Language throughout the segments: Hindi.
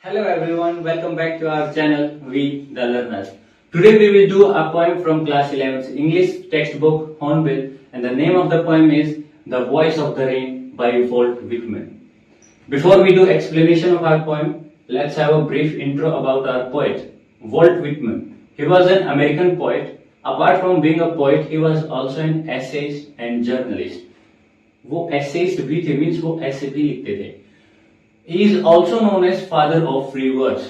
Hello everyone, welcome back to our channel, We the Learners. Today we will do a poem from class 11's English textbook, Hornbill, and the name of the poem is The Voice of the Rain by Walt Whitman. Before we do explanation of our poem, let's have a brief intro about our poet, Walt Whitman. He was an American poet. Apart from being a poet, he was also an essayist and journalist. वो essayist भी थे, मीन्स वो ऐसे भी लिखते थे. He is also known as father of free verse.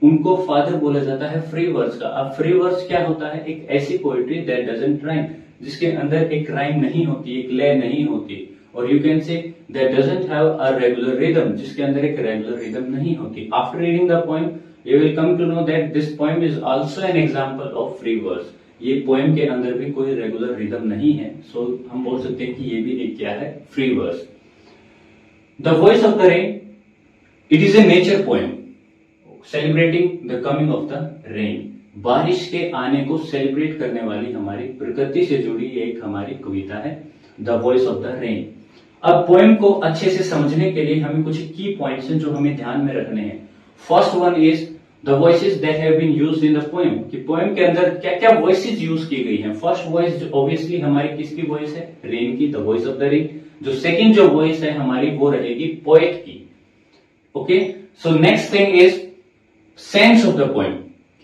उनको फादर बोला जाता है फ्री वर्स का. अब फ्री वर्स क्या होता है? एक ऐसी पोएट्री दैट डजंट राइम, जिसके अंदर एक राइम नहीं होती, एक लय नहीं होती, और you can say that doesn't have a regular rhythm, जिसके अंदर एक रेगुलर रिदम नहीं होती. After reading the poem you will come to know that this poem is also an example of free verse. ये पोएम के अंदर भी कोई रेगुलर रिदम नहीं है, सो हम बोल सकते हैं कि ये भी एक क्या है? Free verse. The voice of the rain, it is a nature poem celebrating the coming of the rain. बारिश के आने को सेलिब्रेट करने वाली हमारी प्रकृति से जुड़ी एक हमारी कविता है, the voice of the rain. अब पोएम को अच्छे से समझने के लिए हमें कुछ की पॉइंट्स हैं जो हमें ध्यान में रखने हैं. First one is the voices that have been used in the poem, कि पोएम के अंदर क्या क्या वॉइसेस यूज की गई हैं. फर्स्ट वॉइस ऑब्वियसली हमारी किसकी वॉइस है? रेन की, the voice of the rain. जो सेकंड जो वॉइस है हमारी वो रहेगी पोएट की. Okay, so next thing is sense of the poem.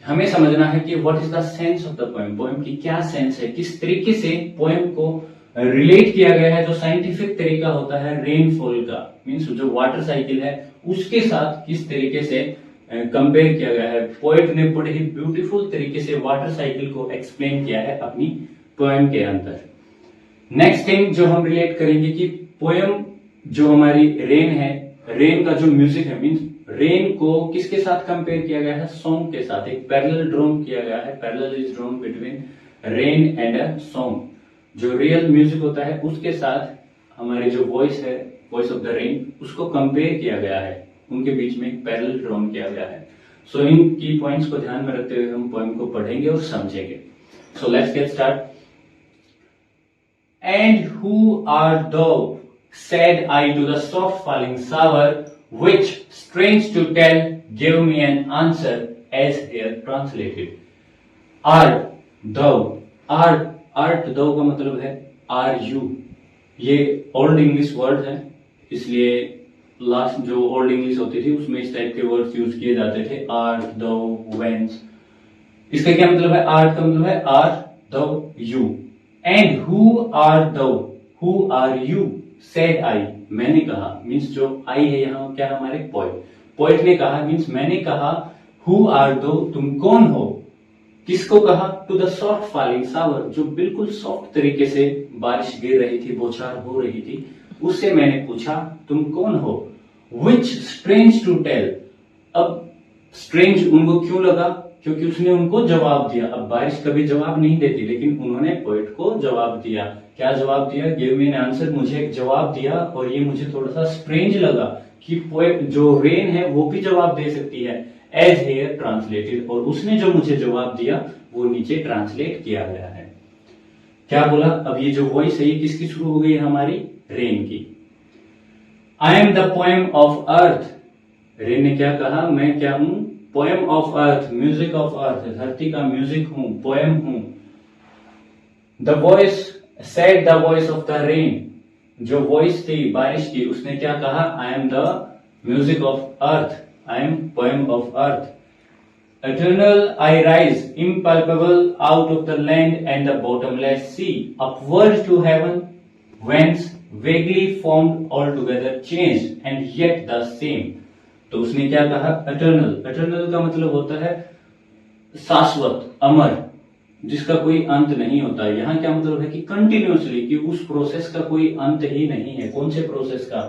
हमें समझना है कि what is the sense of the poem. Poem की क्या सेंस है, किस तरीके से पोएम को रिलेट किया गया है. जो साइंटिफिक तरीका होता है रेनफॉल का, मींस जो वाटर साइकिल है उसके साथ किस तरीके से कंपेयर किया गया है. पोएट ने बड़े ही ब्यूटीफुल तरीके से वाटर साइकिल को एक्सप्लेन किया है अपनी पोएम के अंदर. नेक्स्ट थिंग जो हम रिलेट करेंगे कि पोएम जो हमारी रेन है, रेन का जो म्यूजिक है, मींस रेन को किसके साथ कंपेयर किया गया है? सॉन्ग के साथ. एक पैरेलल ड्रॉन किया गया है, parallel is drawn between rain and a song. जो रियल म्यूजिक होता है उसके साथ हमारी जो वॉइस है, वॉइस ऑफ द रेन, उसको कंपेयर किया गया है. उनके बीच में एक पैरेलल ड्रॉन किया गया है. सो इन की पॉइंट्स को ध्यान में रखते हुए हम पोएम को पढ़ेंगे और समझेंगे. So let's get start. And who are thou, said I to the soft falling shower, which, strange to tell, gave me an answer as here translated. Art thou, art thou का मतलब है are you. ये ओल्ड इंग्लिश वर्ड है, इसलिए लास्ट जो ओल्ड इंग्लिश होती थी उसमें इस टाइप के वर्ड्स यूज किए जाते थे. आर्ट दो, वेंस. इसका क्या मतलब है? आर्ट का मतलब है are thou you. And who are thou, who are you, said I, मैंने कहा, मीन्स जो आई है यहाँ क्या हमारे पोएट. पोएट ने कहा मीन्स मैंने कहा. हु आर दो, तुम कौन हो. किसको कहा? To the soft falling shower, जो बिल्कुल सॉफ्ट तरीके से बारिश गिर रही थी, बौछार हो रही थी, उससे मैंने पूछा तुम कौन हो. विच स्ट्रेंज टू टेल. अब स्ट्रेंज उनको क्यों लगा? क्योंकि उसने उनको जवाब दिया. अब बारिश कभी जवाब नहीं देती, लेकिन उन्होंने पोएट को जवाब दिया. क्या जवाब दिया? गिव मी एन आंसर, मुझे एक जवाब दिया. और ये मुझे थोड़ा सा स्ट्रेंज लगा कि पोएट जो रेन है वो भी जवाब दे सकती है, एज हेयर ट्रांसलेटेड. और उसने जो मुझे जवाब दिया वो नीचे ट्रांसलेट किया गया है. क्या बोला? अब ये जो वॉइस है ये किसकी शुरू हो गई है? हमारी रेन की. I am the poem of earth. Rain ने क्या कहा? मैं क्या हूं? Poem of earth, music of earth, धरती का म्यूजिक हूं, पोएम हूं. The voice said the voice of the rain. जो वॉइस थी बारिश की, उसने क्या कहा? I am the music of earth, I am poem of earth. Eternal I rise, impalpable out of the land and the bottomless sea, upward to heaven, whence vaguely formed, altogether changed and yet the same. तो उसने क्या कहा? Eternal. Eternal का मतलब होता है शाश्वत, अमर, जिसका कोई अंत नहीं होता. यहाँ क्या मतलब है कि कंटिन्यूअसली, कि उस प्रोसेस का कोई अंत ही नहीं है. कौन से प्रोसेस का?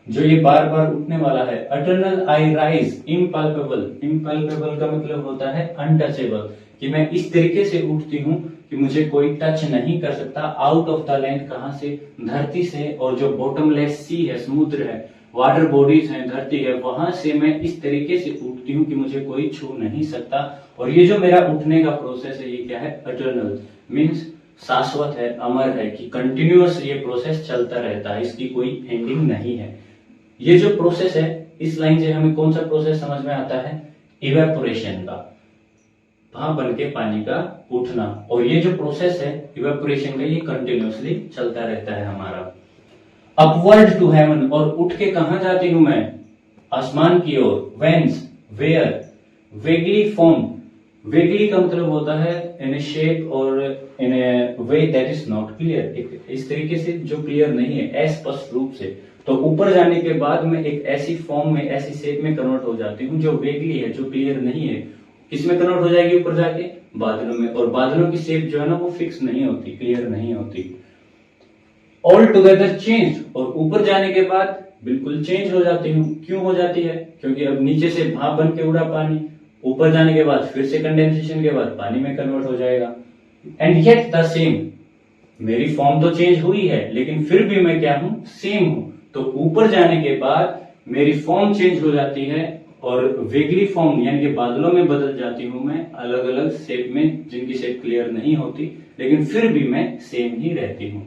जो ये बार बार उठने वाला है. अटर्नल आई राइज, इम्पल्पेबल. इम्पल्पेबल का मतलब होता है अनटचेबल, कि मैं इस तरीके से उठती हूँ कि मुझे कोई टच नहीं कर सकता. आउट ऑफ द लैंड, कहां से? धरती से. और जो बॉटमलेस सी है, समुद्र है, वाटर बॉडीज है, धरती है, वहां से मैं इस तरीके से उठती हूँ कि मुझे कोई छू नहीं सकता. और ये जो मेरा उठने का प्रोसेस है ये क्या है? अटर्नल, मीन्स शाश्वत है, अमर है, कि कंटिन्यूअस ये प्रोसेस चलता रहता है, इसकी कोई एंडिंग नहीं है. ये जो प्रोसेस है इस लाइन से हमें कौन सा प्रोसेस समझ में आता है? इवेपोरेशन का, भाप बन के पानी का उठना। और ये जो प्रोसेस है इवेपोरेशन का, ये कंटिन्यूअसली चलता रहता है हमारा। अपवर्ड टू हेवन, और उठ के कहां जाती हूं मैं? आसमान की ओर। Whence, where, vaguely form. Vaguely का मतलब होता है इन ए शेप और in a way that is not clear, इस तरीके से जो क्लियर नहीं है, अस्पष्ट रूप से। तो ऊपर जाने के बाद मैं एक ऐसी फॉर्म में, ऐसी शेप में कन्वर्ट हो जाती हूँ जो वेगली है, जो क्लियर नहीं है। किसमें कन्वर्ट हो जाएगी ऊपर जाके? बादलों में। और बादलों की शेप जो है ना वो फिक्स नहीं होती, क्लियर नहीं होती। ऑल टुगेदर चेंज, और ऊपर जाने के बाद बिल्कुल चेंज हो जाती हूँ। क्यों हो जाती है? क्योंकि अब नीचे से भाप बन के उड़ा पानी, ऊपर जाने के बाद फिर से कंडेंसेशन के बाद पानी में कन्वर्ट हो जाएगा। एंड येट द सेम, मेरी फॉर्म तो चेंज हुई है लेकिन फिर भी मैं क्या हूं? सेम हूं। तो ऊपर जाने के बाद मेरी फॉर्म चेंज हो जाती है और वेगली फॉर्म यानी कि बादलों में बदल जाती हूं मैं, अलग अलग शेप में, जिनकी शेप क्लियर नहीं होती, लेकिन फिर भी मैं सेम ही रहती हूं।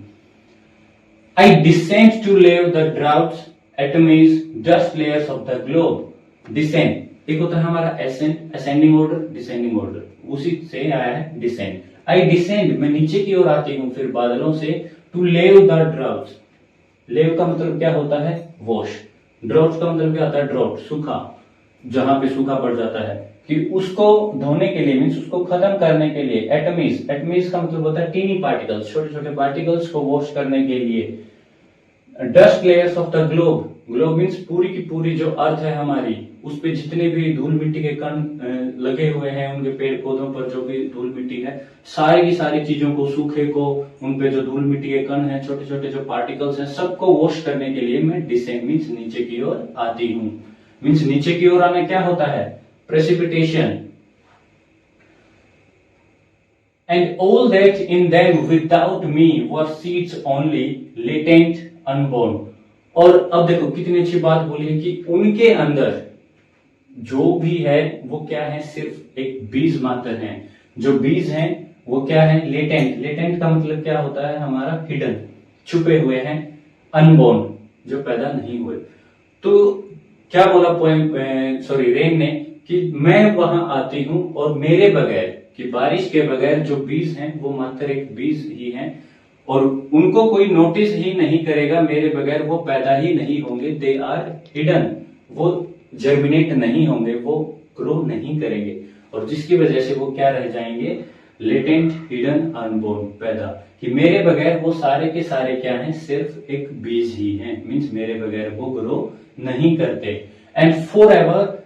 I descend to lave the droughts atomies dust layers of the globe. Descend, एक होता है हमारा ascend, ascending order, descending order, उसी से आया है डिसेंड। आई डिसेंड, मैं नीचे की ओर आती हूं फिर बादलों से। टू लेव द ड्राउट्स, लेव का मतलब क्या होता है? वॉश। ड्राउट्स का मतलब क्या होता है? ड्रॉट, सूखा, जहां पे सूखा पड़ जाता है, कि उसको धोने के लिए, मीन्स उसको खत्म करने के लिए। एटमीज, एटमीज का मतलब होता है टीनी पार्टिकल्स, छोटे छोटे पार्टिकल्स को वॉश करने के लिए। Dust layers of the globe, globe means पूरी की पूरी जो अर्थ है हमारी, उस पे जितने भी धूल मिट्टी के कण लगे हुए हैं, उनके पेड़ पौधों पर जो भी धूल मिट्टी है, सारी की सारी चीजों को, सूखे को, उन पे जो धूल मिट्टी के कण हैं, छोटे छोटे जो पार्टिकल्स हैं, सबको वॉश करने के लिए मैं डिसेंड मीन्स नीचे की ओर आती हूँ। मीन्स नीचे की ओर आना क्या होता है? Precipitation. And all that in them without me were seeds only, latent, unborn. और अब देखो कितनी अच्छी बात बोली है कि उनके अंदर जो भी है वो क्या है? सिर्फ एक बीज मात्र है। जो बीज हैं वो क्या है? लेटेंट। लेटेंट का मतलब क्या होता है हमारा? हिडन, छुपे हुए हैं। अनबोर्न, जो पैदा नहीं हुए। तो क्या बोला रेन ने कि मैं वहां आती हूं और मेरे बगैर, कि बारिश के बगैर जो बीज हैं वो मात्र एक बीज ही हैं और उनको कोई नोटिस ही नहीं करेगा मेरे बगैर, वो पैदा ही नहीं होंगे। दे आर हिडन, वो जर्मिनेट नहीं होंगे, वो ग्रो नहीं करेंगे, और जिसकी वजह से वो क्या रह जाएंगे? लेटेंट, हिडन, अनबोर्न, पैदा। कि मेरे बगैर वो सारे के सारे क्या हैं? सिर्फ एक बीज ही हैं। मीन्स मेरे बगैर वो ग्रो नहीं करते। And for ever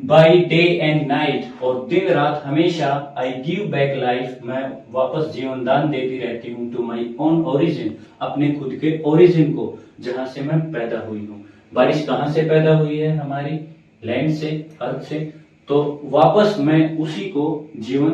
by day and night, और दिन रात हमेशा, आई गिव बैक लाइफ, मैं वापस जीवन दान देती रहती हूँ। टू माई ओन ओरिजिन, अपने खुद के ओरिजिन को, जहां से मैं पैदा हुई हूँ। बारिश कहां से पैदा हुई है? हमारी लैंड से, अर्थ से। तो वापस मैं उसी को जीवन,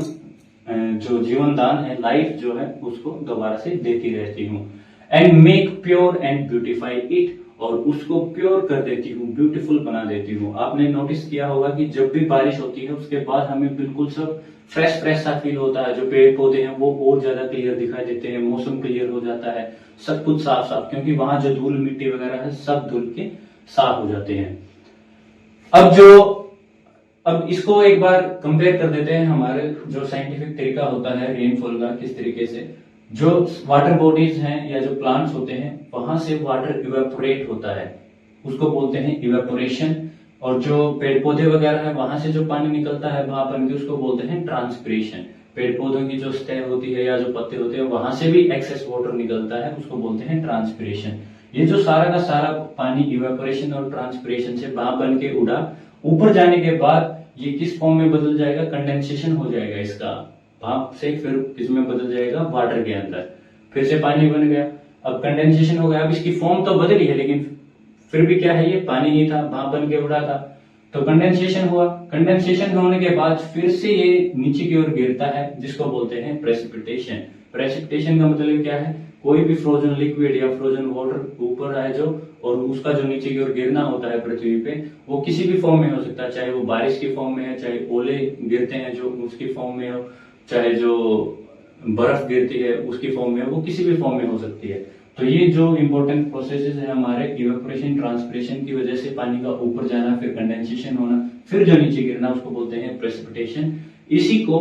जो जीवन दान है, लाइफ जो है, उसको दोबारा से देती रहती हूँ। And make pure and beautify it, और उसको प्योर कर देती हूँ, ब्यूटीफुल बना देती हूँ। आपने नोटिस किया होगा कि जब भी बारिश होती है उसके बाद हमें बिल्कुल सब फ्रेश फ्रेश सा फील होता है। जो पेड़ पौधे हैं वो और ज्यादा क्लियर दिखाई देते हैं, मौसम क्लियर हो जाता है, सब कुछ साफ साफ, क्योंकि वहां जो धूल मिट्टी वगैरह है सब धुल के साफ हो जाते हैं। अब इसको एक बार कंपेयर कर देते हैं हमारे जो साइंटिफिक तरीका होता है रेनफॉल का, किस तरीके से जो वाटर बॉडीज हैं या जो प्लांट्स होते हैं वहां से वाटर इवेपोरेट होता है, उसको बोलते हैं इवेपोरेशन। और जो पेड़ पौधे वगैरह है वहां से जो पानी निकलता है भाप बन के, उसको बोलते हैं ट्रांसपिरेशन। पेड़ पौधों की जो सतह होती है या जो पत्ते होते हैं वहां से भी एक्सेस वाटर निकलता है, उसको बोलते हैं ट्रांसपिरेशन। ये जो सारा का सारा पानी इवेपोरेशन और ट्रांसपिरेशन से भाप बन के उड़ा, ऊपर जाने के बाद ये किस फॉर्म में बदल जाएगा? कंडेंसेशन हो जाएगा इसका, भाप से फिर इसमें बदल जाएगा वाटर के अंदर, फिर से पानी बन गया। अब कंडेंसेशन हो गया, अब इसकी फॉर्म तो बदली है लेकिन फिर भी क्या है? ये पानी ही था, भाप बन के उड़ा था। तो कंडेंसेशन हुआ, कंडेंसेशन होने के बाद फिर से ये नीचे की ओर गिरता है, जिसको बोलते हैं प्रेसिपिटेशन। प्रेसिपिटेशन का मतलब क्या है? कोई भी फ्रोजन लिक्विड या फ्रोजन वाटर ऊपर आए जो, और उसका जो नीचे की ओर गिरना होता है पृथ्वी पे, वो किसी भी फॉर्म में हो सकता है, चाहे वो बारिश की फॉर्म में है, चाहे ओले गिरते हैं जो उसकी फॉर्म में हो, चाहे जो बर्फ गिरती है उसकी फॉर्म में, वो किसी भी फॉर्म में हो सकती है। तो ये जो इंपॉर्टेंट प्रोसेसेस है हमारे, इवेपोरेशन ट्रांसपिरेशन की वजह से पानी का ऊपर जाना, फिर कंडेंसेशन होना, फिर जो नीचे गिरना, उसको बोलते हैं प्रेसिपिटेशन। इसी को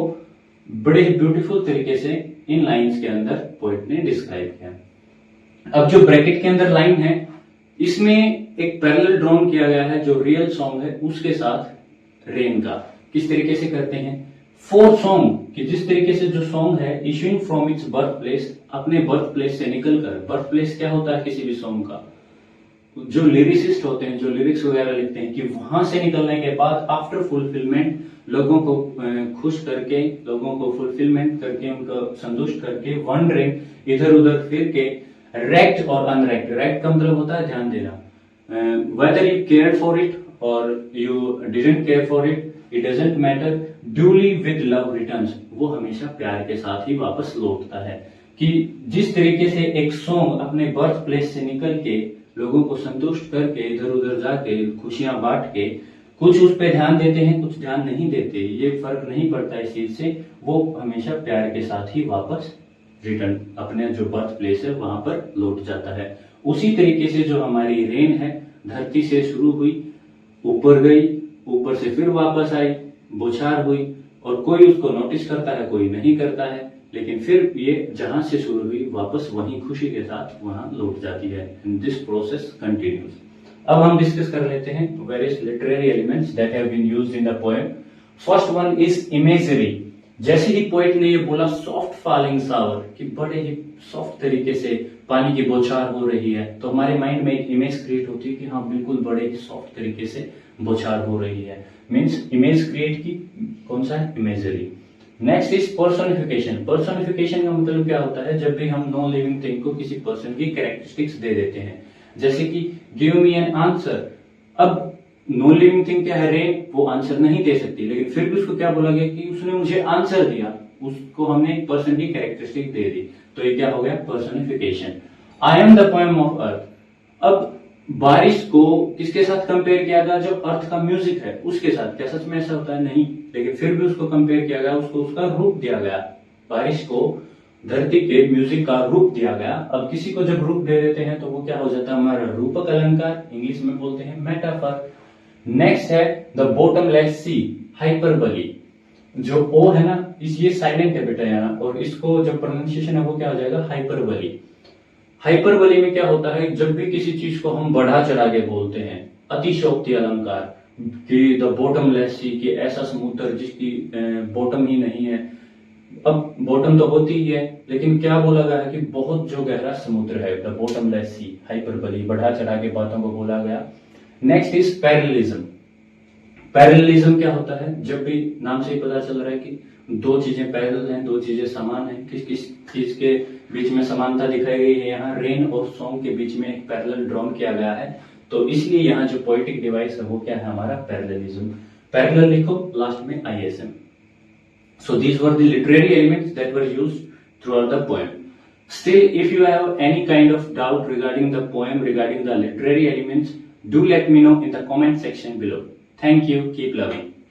बड़े ब्यूटीफुल तरीके से इन लाइंस के अंदर पोएट ने डिस्क्राइब किया। अब जो ब्रैकेट के अंदर लाइन है, इसमें एक पैरेलल ड्रॉन किया गया है जो रियल सॉन्ग है उसके साथ रेन का। किस तरीके से करते हैं, फोर सॉन्ग कि जिस तरीके से जो सॉन्ग है issuing from its birth place, अपने बर्थ प्लेस से निकलकर, बर्थ प्लेस क्या होता है किसी भी सॉन्ग का, जो लिरिसिस्ट होते हैं, जो लिरिक्स वगैरह लिखते हैं, कि वहां से निकलने के बाद आफ्टर फुलफिलमेंट लोगों को खुश करके, लोगों को फुलफिलमेंट करके, उनको संतुष्ट करके, वंडरिंग इधर उधर फिर के, रेक्ट और अनरेक्ट, रेक्ट का मतलब होता है ध्यान देना, whether you care for it और you didn't care for it, it doesn't matter, duly with love returns, वो हमेशा प्यार के साथ ही वापस लौटता है। कि जिस तरीके से एक सॉन्ग अपने बर्थ प्लेस से निकल के लोगों को संतुष्ट करके, इधर उधर जाके खुशियां बांट के, कुछ उस पे ध्यान देते हैं, कुछ ध्यान नहीं देते, ये फर्क नहीं पड़ता इस चीज से, वो हमेशा प्यार के साथ ही वापस रिटर्न अपने जो बर्थ प्लेस है वहां पर लौट जाता है। उसी तरीके से जो हमारी रेन है, धरती से शुरू हुई, ऊपर गई, ऊपर से फिर वापस आई, बौछार हुई, और कोई उसको नोटिस करता है, कोई नहीं करता है, लेकिन फिर ये जहां से शुरू हुई वापस वहीं खुशी के साथ वहां लौट जाती है। This process continues. अब हम डिस्कस कर लेते हैं various literary elements that have been used in the poem. First one is imagery. जैसे ही पोएट ने ये बोला सॉफ्ट फॉलिंग शावर, कि बड़े ही सॉफ्ट तरीके से पानी की बौछार हो रही है, तो हमारे माइंड में एक इमेज क्रिएट होती है कि हाँ बिल्कुल बड़े ही सॉफ्ट तरीके से बौछार हो रही है, मीन्स इमेज क्रिएट की, कौन सा है, imagery. Next is personification. Personification का मतलब क्या होता है, जब भी हम नॉन लिविंग थिंग को किसी पर्सन की कैरेक्टरिस्टिक्स दे देते हैं, जैसे कि गिव मी एन आंसर। अब नॉन लिविंग थिंग क्या है, रेन, वो आंसर नहीं दे सकती, लेकिन फिर भी उसको क्या बोला गया कि उसने मुझे आंसर दिया, उसको हमने एक पर्सन की कैरेक्टरिस्टिक दे दी, तो ये क्या हो गया, personification. I am the poem of earth. अब बारिश को किसके साथ कंपेयर किया गया, जो अर्थ का म्यूजिक है उसके साथ। क्या सच में ऐसा होता है, नहीं, लेकिन फिर भी उसको कंपेयर किया गया, उसको उसका रूप दिया गया, बारिश को धरती के म्यूजिक का रूप दिया गया। अब किसी को जब रूप दे देते हैं तो वो क्या हो जाता है, हमारा रूपक अलंकार, इंग्लिश में बोलते हैं मेटाफर। नेक्स्ट है द बॉटमलेस सी, हाइपरबली। जो ओ है ना, ये साइलेंट है बेटा यहाँ, और इसको जो प्रोनाउंसिएशन है वो क्या हो जाएगा, हाइपरबली। हाइपरबली में क्या होता है, जब भी किसी चीज को हम बढ़ा चढ़ा के बोलते हैं, अतिशोक्ति अलंकार, कि द बॉटमलेस सी, कि ऐसा समुद्र जिसकी बॉटम ही नहीं है। अब बॉटम तो होती ही है, लेकिन क्या बोला गया है कि बहुत जो गहरा समुद्र है, द बॉटमलेस सी, हाइपरबली, बढ़ा चढ़ा के बातों को बोला गया। Next is parallelism. पैरेललिज्म क्या होता है, जब भी नाम से ही पता चल रहा है कि दो चीजें पैरेलल हैं, दो चीजें समान हैं, किस किस चीज के बीच में समानता दिखाई गई है, यहाँ रेन और सॉन्ग के बीच में एक पैरेलल ड्रॉन किया गया है, तो इसलिए यहाँ जो पोएटिक डिवाइस है वो क्या है, हमारा पैरेललिज्म। पैरेलल लिखो लास्ट में ISM। So these were the literary elements that were used throughout the poem. Still, if you have any kind of doubt regarding the poem, regarding the literary elements, do let me know in the comment section below. Thank you. Keep loving.